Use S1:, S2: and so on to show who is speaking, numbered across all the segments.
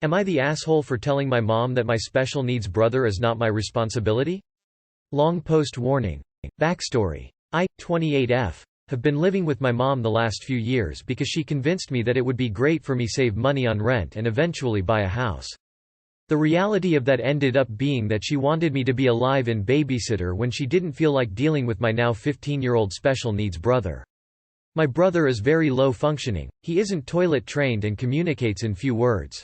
S1: Am I the asshole for telling my mom that my special needs brother is not my responsibility? Long post warning. Backstory. I, 28F, have been living with my mom the last few years because she convinced me that it would be great for me save money on rent and eventually buy a house. The reality of that ended up being that she wanted me to be a live-in babysitter when she didn't feel like dealing with my now 15-year-old special needs brother. My brother is very low functioning, he isn't toilet trained and communicates in few words.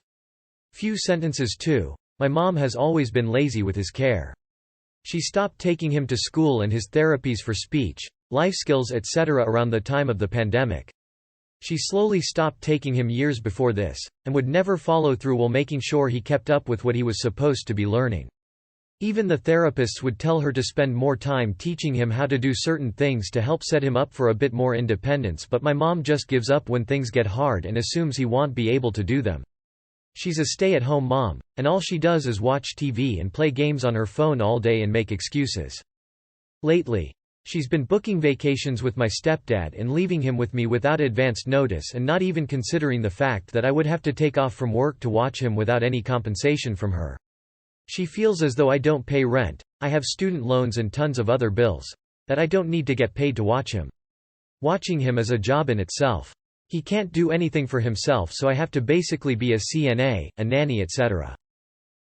S1: Few sentences too. My mom has always been lazy with his care. She stopped taking him to school and his therapies for speech, life skills etc. around the time of the pandemic. She slowly stopped taking him years before this, and would never follow through while making sure he kept up with what he was supposed to be learning. Even the therapists would tell her to spend more time teaching him how to do certain things to help set him up for a bit more independence, but my mom just gives up when things get hard and assumes he won't be able to do them. She's a stay-at-home mom, and all she does is watch TV and play games on her phone all day and make excuses. Lately, she's been booking vacations with my stepdad and leaving him with me without advanced notice and not even considering the fact that I would have to take off from work to watch him without any compensation from her. She feels as though I don't pay rent, I have student loans and tons of other bills, that I don't need to get paid to watch him. Watching him is a job in itself. He can't do anything for himself, so I have to basically be a CNA, a nanny etc.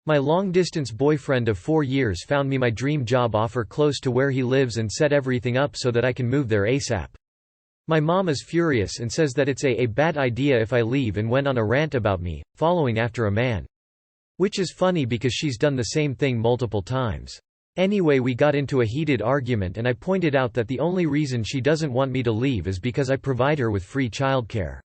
S1: My long-distance boyfriend of 4 years found me my dream job offer close to where he lives and set everything up so that I can move there ASAP. My mom is furious and says that it's a bad idea if I leave and went on a rant about me, following after a man. Which is funny because she's done the same thing multiple times. Anyway, we got into a heated argument and I pointed out that the only reason she doesn't want me to leave is because I provide her with free childcare.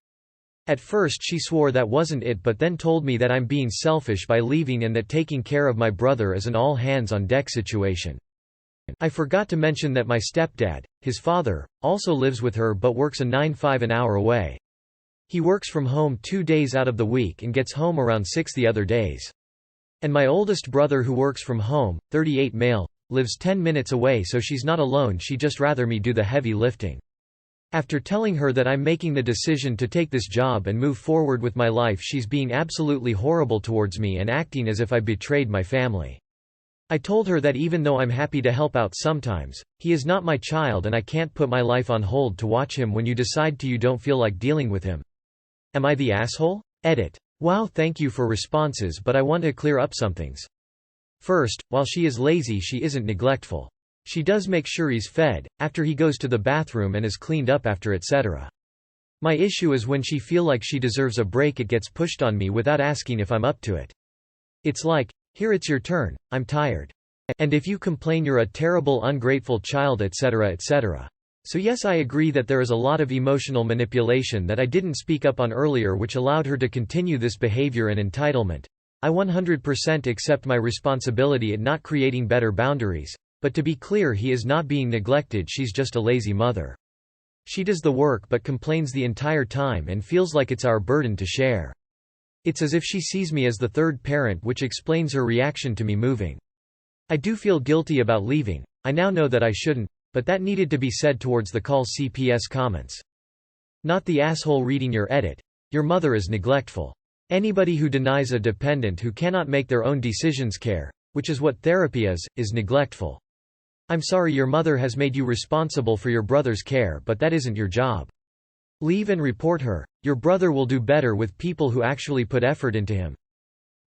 S1: At first she swore that wasn't it, but then told me that I'm being selfish by leaving and that taking care of my brother is an all-hands-on-deck situation. I forgot to mention that my stepdad, his father, also lives with her but works a 9-5 an hour away. He works from home 2 days out of the week and gets home around 6 the other days. And my oldest brother, who works from home, 38 male, lives 10 minutes away, so she's not alone, she just rather me do the heavy lifting. After telling her that I'm making the decision to take this job and move forward with my life, she's being absolutely horrible towards me and acting as if I betrayed my family. I told her that even though I'm happy to help out sometimes, he is not my child and I can't put my life on hold to watch him when you decide to you don't feel like dealing with him. Am I the asshole? Edit. Wow, thank you for responses, but I want to clear up some things. First, while she is lazy, she isn't neglectful. She does make sure he's fed, after he goes to the bathroom and is cleaned up after etc. My issue is when she feel like she deserves a break, it gets pushed on me without asking if I'm up to it. It's like, here it's your turn, I'm tired. And if you complain you're a terrible ungrateful child etc. etc. So yes, I agree that there is a lot of emotional manipulation that I didn't speak up on earlier which allowed her to continue this behavior and entitlement. I 100% accept my responsibility at not creating better boundaries, but to be clear, he is not being neglected, she's just a lazy mother. She does the work but complains the entire time and feels like it's our burden to share. It's as if she sees me as the third parent, which explains her reaction to me moving. I do feel guilty about leaving, I now know that I shouldn't, but that needed to be said towards the call CPS comments. Not the asshole reading your edit. Your mother is neglectful. Anybody who denies a dependent who cannot make their own decisions care, which is what therapy is neglectful. I'm sorry your mother has made you responsible for your brother's care, but that isn't your job. Leave and report her. Your brother will do better with people who actually put effort into him.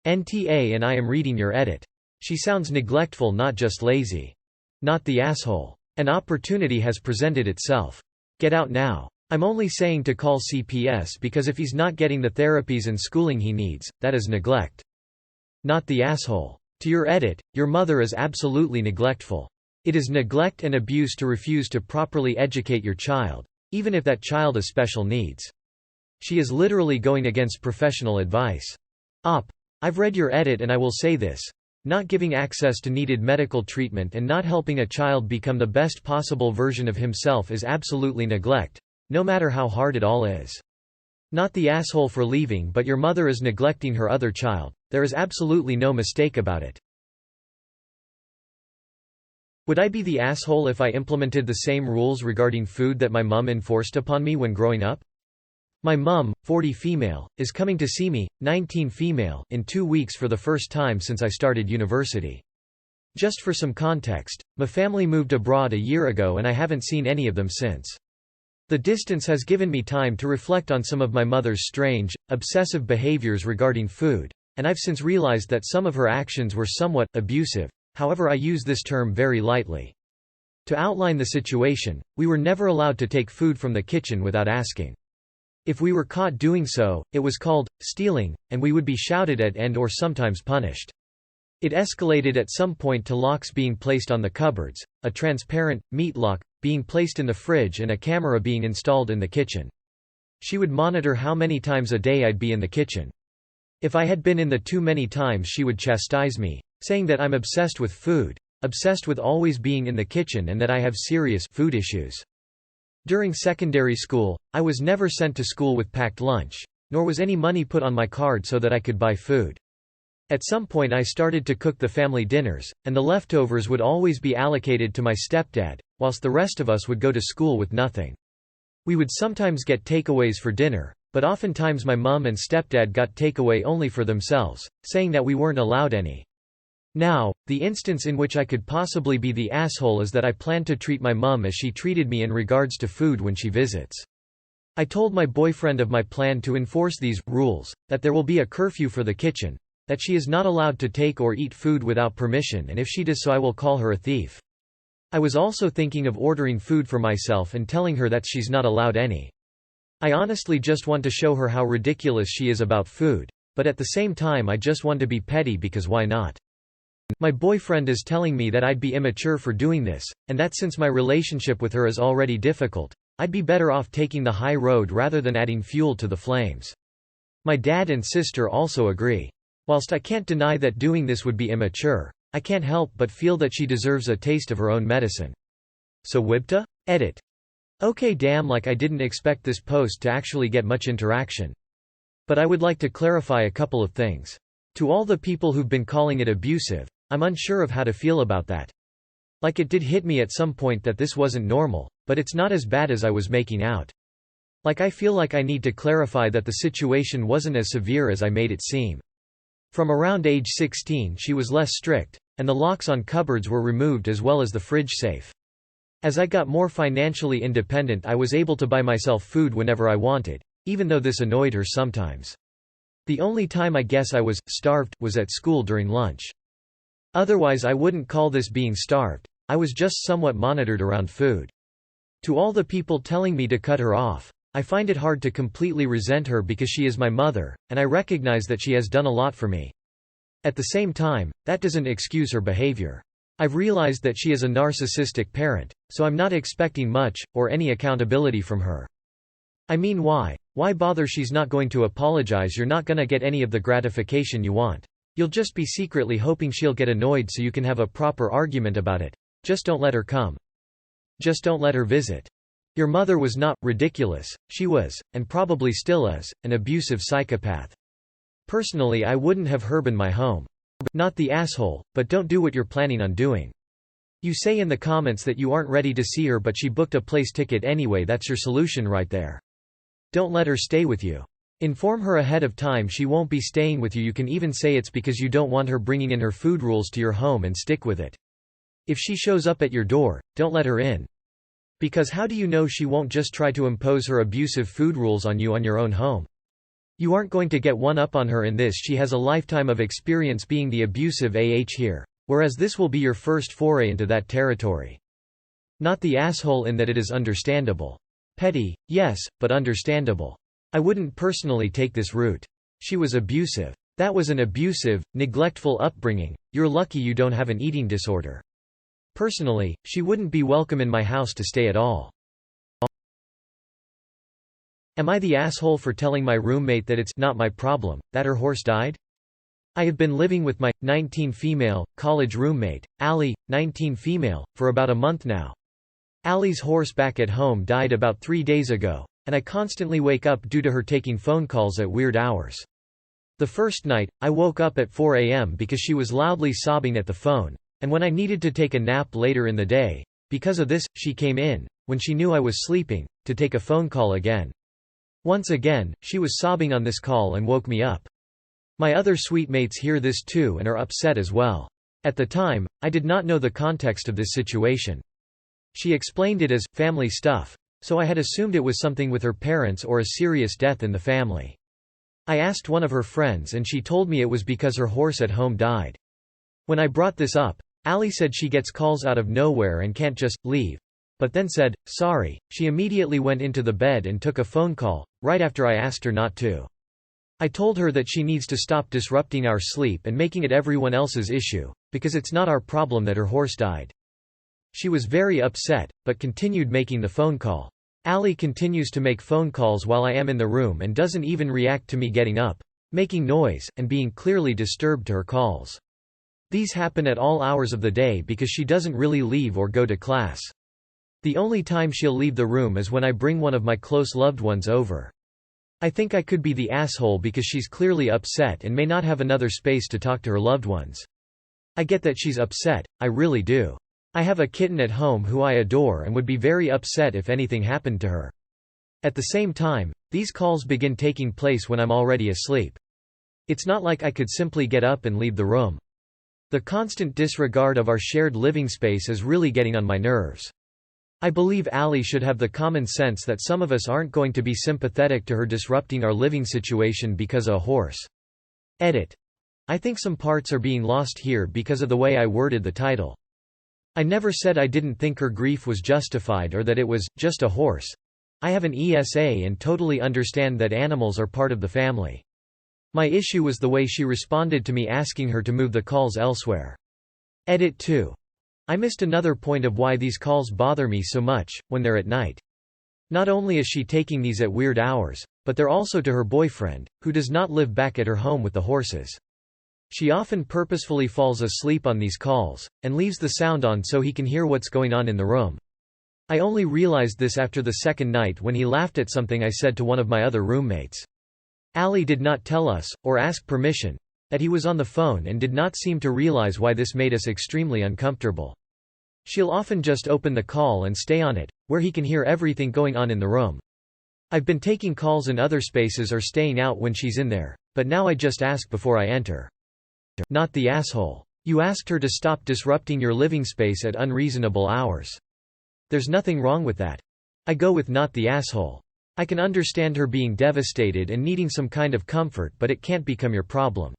S1: NTA and I am reading your edit. She sounds neglectful, not just lazy. Not the asshole. An opportunity has presented itself. Get out now. I'm only saying to call CPS because if he's not getting the therapies and schooling he needs, that is neglect. Not the asshole. To your edit, your mother is absolutely neglectful. It is neglect and abuse to refuse to properly educate your child, even if that child has special needs. She is literally going against professional advice. I've read your edit and I will say this. Not giving access to needed medical treatment and not helping a child become the best possible version of himself is absolutely neglect, no matter how hard it all is. Not the asshole for leaving, but your mother is neglecting her other child. There is absolutely no mistake about it. Would I be the asshole if I implemented the same rules regarding food that my mom enforced upon me when growing up? My mum, 40 female, is coming to see me, 19 female, in 2 weeks for the first time since I started university. Just for some context, my family moved abroad a year ago and I haven't seen any of them since. The distance has given me time to reflect on some of my mother's strange, obsessive behaviors regarding food, and I've since realized that some of her actions were somewhat abusive, however I use this term very lightly. To outline the situation, we were never allowed to take food from the kitchen without asking. If we were caught doing so, it was called stealing, and we would be shouted at and or sometimes punished. It escalated at some point to locks being placed on the cupboards, a transparent, meat lock, being placed in the fridge and a camera being installed in the kitchen. She would monitor how many times a day I'd be in the kitchen. If I had been in the too many times she would chastise me, saying that I'm obsessed with food, obsessed with always being in the kitchen and that I have serious food issues. During secondary school, I was never sent to school with packed lunch, nor was any money put on my card so that I could buy food. At some point I started to cook the family dinners, and the leftovers would always be allocated to my stepdad, whilst the rest of us would go to school with nothing. We would sometimes get takeaways for dinner, but oftentimes my mum and stepdad got takeaway only for themselves, saying that we weren't allowed any. Now, the instance in which I could possibly be the asshole is that I plan to treat my mum as she treated me in regards to food when she visits. I told my boyfriend of my plan to enforce these rules, that there will be a curfew for the kitchen, that she is not allowed to take or eat food without permission, and if she does so I will call her a thief. I was also thinking of ordering food for myself and telling her that she's not allowed any. I honestly just want to show her how ridiculous she is about food, but at the same time I just want to be petty because why not? My boyfriend is telling me that I'd be immature for doing this, and that since my relationship with her is already difficult, I'd be better off taking the high road rather than adding fuel to the flames. My dad and sister also agree. Whilst I can't deny that doing this would be immature, I can't help but feel that she deserves a taste of her own medicine. So Wibta? Edit. Okay, damn, like I didn't expect this post to actually get much interaction. But I would like to clarify a couple of things. To all the people who've been calling it abusive, I'm unsure of how to feel about that. Like it did hit me at some point that this wasn't normal, but it's not as bad as I was making out. Like I feel like I need to clarify that the situation wasn't as severe as I made it seem. From around age 16 she was less strict, and the locks on cupboards were removed as well as the fridge safe. As I got more financially independent I was able to buy myself food whenever I wanted, even though this annoyed her sometimes. The only time I guess I was starved was at school during lunch. Otherwise I wouldn't call this being starved, I was just somewhat monitored around food. To all the people telling me to cut her off, I find it hard to completely resent her because she is my mother, and I recognize that she has done a lot for me. At the same time, that doesn't excuse her behavior. I've realized that she is a narcissistic parent, so I'm not expecting much, or any accountability from her. I mean, why? Why bother? She's not going to apologize, you're not gonna get any of the gratification you want. You'll just be secretly hoping she'll get annoyed so you can have a proper argument about it. Just don't let her come. Just don't let her visit. Your mother was not ridiculous, she was, and probably still is, an abusive psychopath. Personally I wouldn't have her in my home. Not the asshole, but don't do what you're planning on doing. You say in the comments that you aren't ready to see her but she booked a place ticket anyway, that's your solution right there. Don't let her stay with you. Inform her ahead of time she won't be staying with you. You can even say it's because you don't want her bringing in her food rules to your home and stick with it. If she shows up at your door, don't let her in. Because how do you know she won't just try to impose her abusive food rules on you on your own home? You aren't going to get one up on her in this. She has a lifetime of experience being the abusive here, whereas this will be your first foray into that territory. Not the asshole in that it is understandable. Petty, yes, but understandable. I wouldn't personally take this route. She was abusive. That was an abusive, neglectful upbringing. You're lucky you don't have an eating disorder. Personally, she wouldn't be welcome in my house to stay at all. Am I the asshole for telling my roommate that it's not my problem that her horse died? I have been living with my 19 female college roommate, Allie, 19 female, for about a month now. Allie's horse back at home died about 3 days ago, and I constantly wake up due to her taking phone calls at weird hours. The first night, I woke up at 4 a.m. because she was loudly sobbing at the phone, and when I needed to take a nap later in the day, because of this, she came in, when she knew I was sleeping, to take a phone call again. Once again, she was sobbing on this call and woke me up. My other suite mates hear this too and are upset as well. At the time, I did not know the context of this situation. She explained it as family stuff, so I had assumed it was something with her parents or a serious death in the family. I asked one of her friends and she told me it was because her horse at home died. When I brought this up, Ali said she gets calls out of nowhere and can't just leave, but then said, sorry. She immediately went into the bed and took a phone call, right after I asked her not to. I told her that she needs to stop disrupting our sleep and making it everyone else's issue, because it's not our problem that her horse died. She was very upset, but continued making the phone call. Ali continues to make phone calls while I am in the room and doesn't even react to me getting up, making noise, and being clearly disturbed to her calls. These happen at all hours of the day because she doesn't really leave or go to class. The only time she'll leave the room is when I bring one of my close loved ones over. I think I could be the asshole because she's clearly upset and may not have another space to talk to her loved ones. I get that she's upset, I really do. I have a kitten at home who I adore and would be very upset if anything happened to her. At the same time, these calls begin taking place when I'm already asleep. It's not like I could simply get up and leave the room. The constant disregard of our shared living space is really getting on my nerves. I believe Ali should have the common sense that some of us aren't going to be sympathetic to her disrupting our living situation because of a horse. Edit. I think some parts are being lost here because of the way I worded the title. I never said I didn't think her grief was justified or that it was just a horse. I have an ESA and totally understand that animals are part of the family. My issue was the way she responded to me asking her to move the calls elsewhere. Edit 2. I missed another point of why these calls bother me so much, when they're at night. Not only is she taking these at weird hours, but they're also to her boyfriend, who does not live back at her home with the horses. She often purposefully falls asleep on these calls, and leaves the sound on so he can hear what's going on in the room. I only realized this after the second night when he laughed at something I said to one of my other roommates. Ali did not tell us, or ask permission, that he was on the phone and did not seem to realize why this made us extremely uncomfortable. She'll often just open the call and stay on it, where he can hear everything going on in the room. I've been taking calls in other spaces or staying out when she's in there, but now I just ask before I enter. Not the asshole. You asked her to stop disrupting your living space at unreasonable hours. There's nothing wrong with that. I go with not the asshole. I can understand her being devastated and needing some kind of comfort, but it can't become your problem.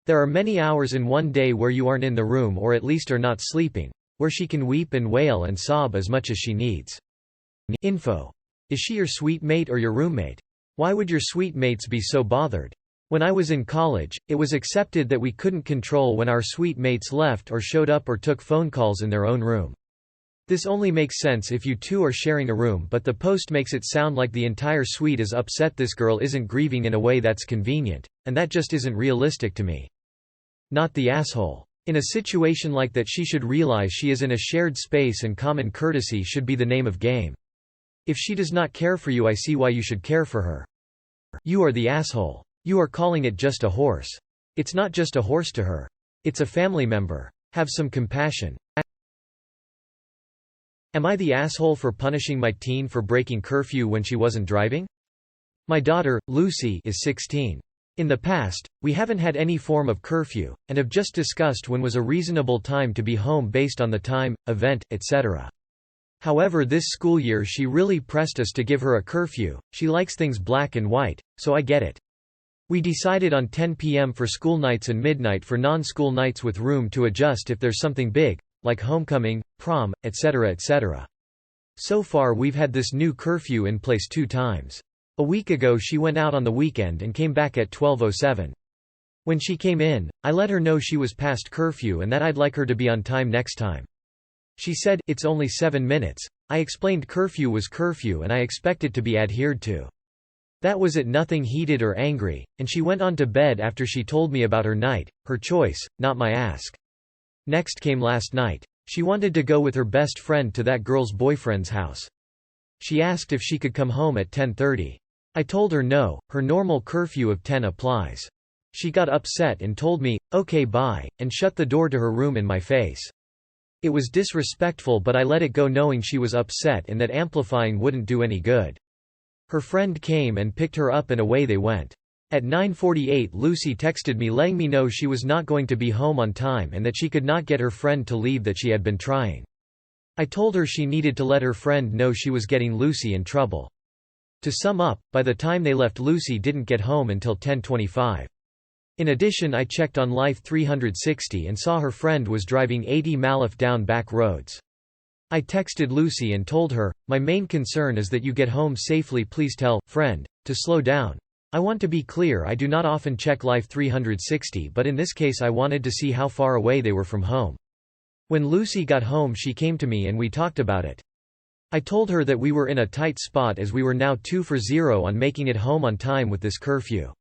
S1: There are many hours in one day where you aren't in the room or at least are not sleeping, where she can weep and wail and sob as much as she needs. Info. Is she your suite mate or your roommate? Why would your suite mates be so bothered? When I was in college, it was accepted that we couldn't control when our suite mates left or showed up or took phone calls in their own room. This only makes sense if you two are sharing a room, but the post makes it sound like the entire suite is upset this girl isn't grieving in a way that's convenient, and that just isn't realistic to me. Not the asshole. In a situation like that, she should realize she is in a shared space and common courtesy should be the name of game. If she does not care for you, I see why you should care for her. You are the asshole. You are calling it just a horse. It's not just a horse to her. It's a family member. Have some compassion. Am I the asshole for punishing my teen for breaking curfew when she wasn't driving? My daughter, Lucy, is 16. In the past, we haven't had any form of curfew, and have just discussed when was a reasonable time to be home based on the time, event, etc. However, this school year she really pressed us to give her a curfew. She likes things black and white, so I get it. We decided on 10 p.m. for school nights and midnight for non-school nights with room to adjust if there's something big, like homecoming, prom, etc. etc. So far we've had this new curfew in place 2 times. A week ago she went out on the weekend and came back at 12:07. When she came in, I let her know she was past curfew and that I'd like her to be on time next time. She said, "It's only 7 minutes." I explained curfew was curfew and I expect it to be adhered to. That was it, nothing heated or angry, and she went on to bed after she told me about her night, her choice, not my ask. Next came last night. She wanted to go with her best friend to that girl's boyfriend's house. She asked if she could come home at 10:30. I told her no, her normal curfew of 10 applies. She got upset and told me, "Okay, bye," and shut the door to her room in my face. It was disrespectful, but I let it go knowing she was upset and that amplifying wouldn't do any good. Her friend came and picked her up and away they went. At 9:48 Lucy texted me letting me know she was not going to be home on time and that she could not get her friend to leave, that she had been trying. I told her she needed to let her friend know she was getting Lucy in trouble. To sum up, by the time they left Lucy didn't get home until 10:25. In addition, I checked on Life 360 and saw her friend was driving 80 Malif down back roads. I texted Lucy and told her, "My main concern is that you get home safely, please tell friend to slow down." I want to be clear, I do not often check Life 360, but in this case I wanted to see how far away they were from home. When Lucy got home she came to me and we talked about it. I told her that we were in a tight spot as we were now 2 for 0 on making it home on time with this curfew.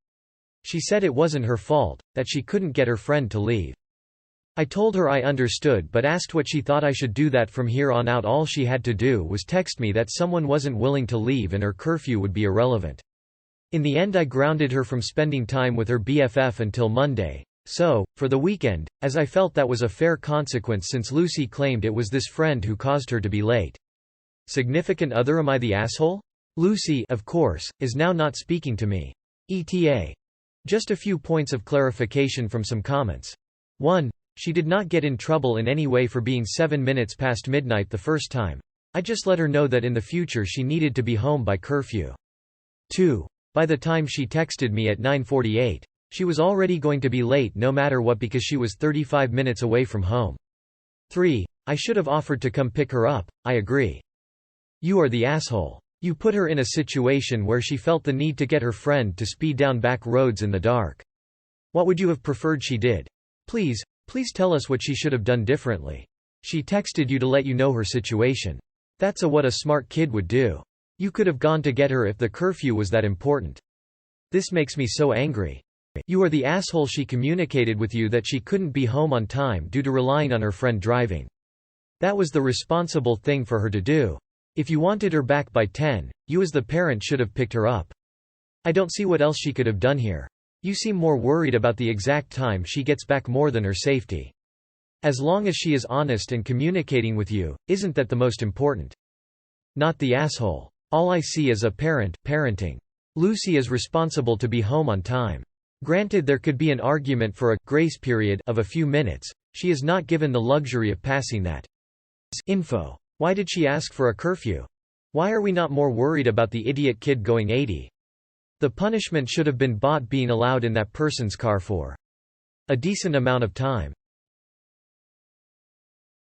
S1: She said it wasn't her fault, that she couldn't get her friend to leave. I told her I understood but asked what she thought I should do, that from here on out all she had to do was text me that someone wasn't willing to leave and her curfew would be irrelevant. In the end I grounded her from spending time with her BFF until Monday. So, for the weekend, as I felt that was a fair consequence since Lucy claimed it was this friend who caused her to be late. Significant other, am I the asshole? Lucy, of course, is now not speaking to me. ETA. Just a few points of clarification from some comments. 1. She did not get in trouble in any way for being 7 minutes past midnight the first time. I just let her know that in the future she needed to be home by curfew. 2. By the time she texted me at 9:48, she was already going to be late no matter what because she was 35 minutes away from home. 3. I should have offered to come pick her up, I agree. You are the asshole. You put her in a situation where she felt the need to get her friend to speed down back roads in the dark. What would you have preferred she did? Please tell us what she should have done differently. She texted you to let you know her situation. That's what a smart kid would do. You could have gone to get her if the curfew was that important. This makes me so angry. You are the asshole. She communicated with you that she couldn't be home on time due to relying on her friend driving. That was the responsible thing for her to do. If you wanted her back by 10, you as the parent should have picked her up. I don't see what else she could have done here. You seem more worried about the exact time she gets back more than her safety. As long as she is honest and communicating with you, isn't that the most important? Not the asshole. All I see is a parent parenting. Lucy is responsible to be home on time. Granted, there could be an argument for a grace period of a few minutes. She is not given the luxury of passing that. Info. Why did she ask for a curfew? Why are we not more worried about the idiot kid going 80? The punishment should have been bought being allowed in that person's car for a decent amount of time.